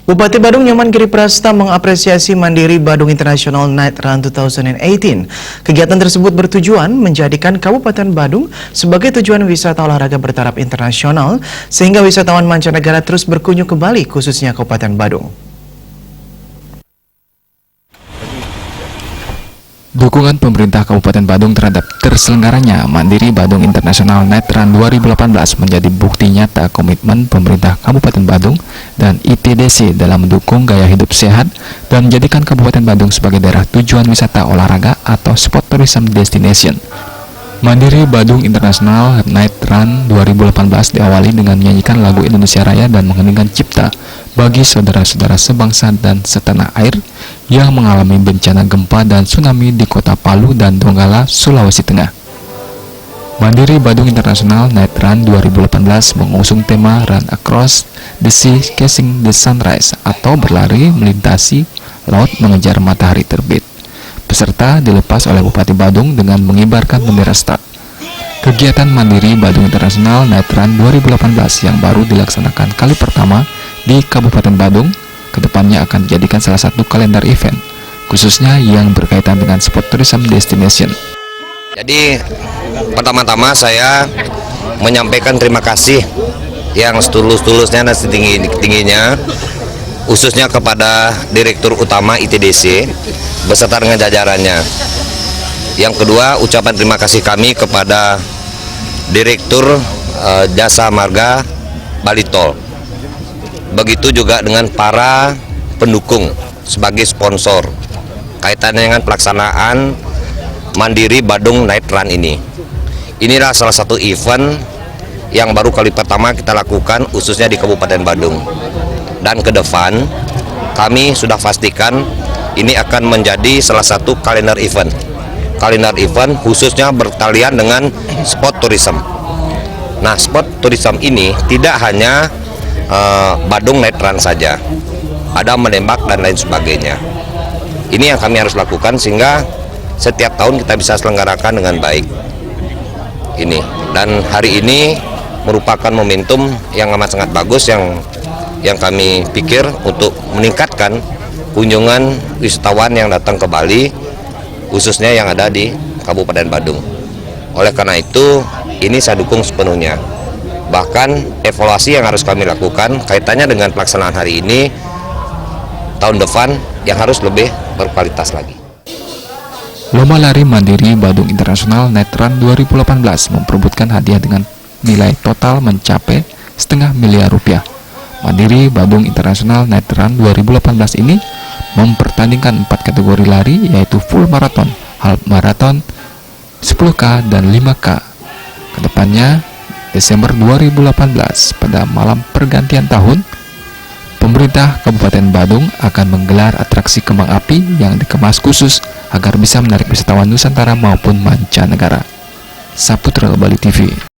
Bupati Badung Nyoman Giri Prasta mengapresiasi Mandiri Badung International Night Run 2018. Kegiatan tersebut bertujuan menjadikan Kabupaten Badung sebagai tujuan wisata olahraga bertaraf internasional sehingga wisatawan mancanegara terus berkunjung ke Bali, khususnya Kabupaten Badung. Dukungan pemerintah Kabupaten Badung terhadap terselenggaranya Mandiri Badung International Night Run 2018 menjadi bukti nyata komitmen pemerintah Kabupaten Badung dan ITDC dalam mendukung gaya hidup sehat dan menjadikan Kabupaten Badung sebagai daerah tujuan wisata olahraga atau sport tourism destination. Mandiri Badung International Night Run 2018 diawali dengan menyanyikan lagu Indonesia Raya dan mengheningkan cipta bagi saudara-saudara sebangsa dan setanah air yang mengalami bencana gempa dan tsunami di kota Palu dan Donggala, Sulawesi Tengah. Mandiri Badung International Night Run 2018 mengusung tema Run Across the Sea Chasing the Sunrise atau berlari melintasi laut mengejar matahari terbit. Peserta dilepas oleh Bupati Badung dengan mengibarkan bendera start. Kegiatan Mandiri Badung International Night Run 2018 yang baru dilaksanakan kali pertama di Kabupaten Badung, kedepannya akan dijadikan salah satu kalender event, khususnya yang berkaitan dengan sport tourism destination. Jadi pertama-tama saya menyampaikan terima kasih yang setulus-tulusnya dan setinggi-tingginya, khususnya kepada Direktur Utama ITDC beserta dengan jajarannya. Yang kedua, ucapan terima kasih kami kepada Direktur Jasa Marga Bali Tol. Begitu juga dengan para pendukung sebagai sponsor kaitannya dengan pelaksanaan Mandiri Badung Night Run ini. Inilah salah satu event yang baru kali pertama kita lakukan khususnya di Kabupaten Badung. Dan ke depan kami sudah pastikan ini akan menjadi salah satu kalender event. Kalender event khususnya bertalian dengan sport tourism. Nah, sport tourism ini tidak hanya Badung Night Run saja, ada menembak dan lain sebagainya. Ini yang kami harus lakukan sehingga setiap tahun kita bisa selenggarakan dengan baik. Ini dan hari ini merupakan momentum yang amat sangat bagus yang kami pikir untuk meningkatkan kunjungan wisatawan yang datang ke Bali, khususnya yang ada di Kabupaten Badung. Oleh karena itu, ini saya dukung sepenuhnya. Bahkan evaluasi yang harus kami lakukan kaitannya dengan pelaksanaan hari ini, tahun depan yang harus lebih berkualitas lagi. Lomba lari Mandiri Badung International Night Run 2018 memperebutkan hadiah dengan nilai total mencapai $500 miliar. Mandiri Badung International Night Run 2018 ini mempertandingkan 4 kategori lari, yaitu full marathon, half marathon, 10K, dan 5K. Kedepannya, Desember 2018 pada malam pergantian tahun, pemerintah Kabupaten Badung akan menggelar atraksi kembang api yang dikemas khusus agar bisa menarik wisatawan Nusantara maupun mancanegara. Saputra Bali TV.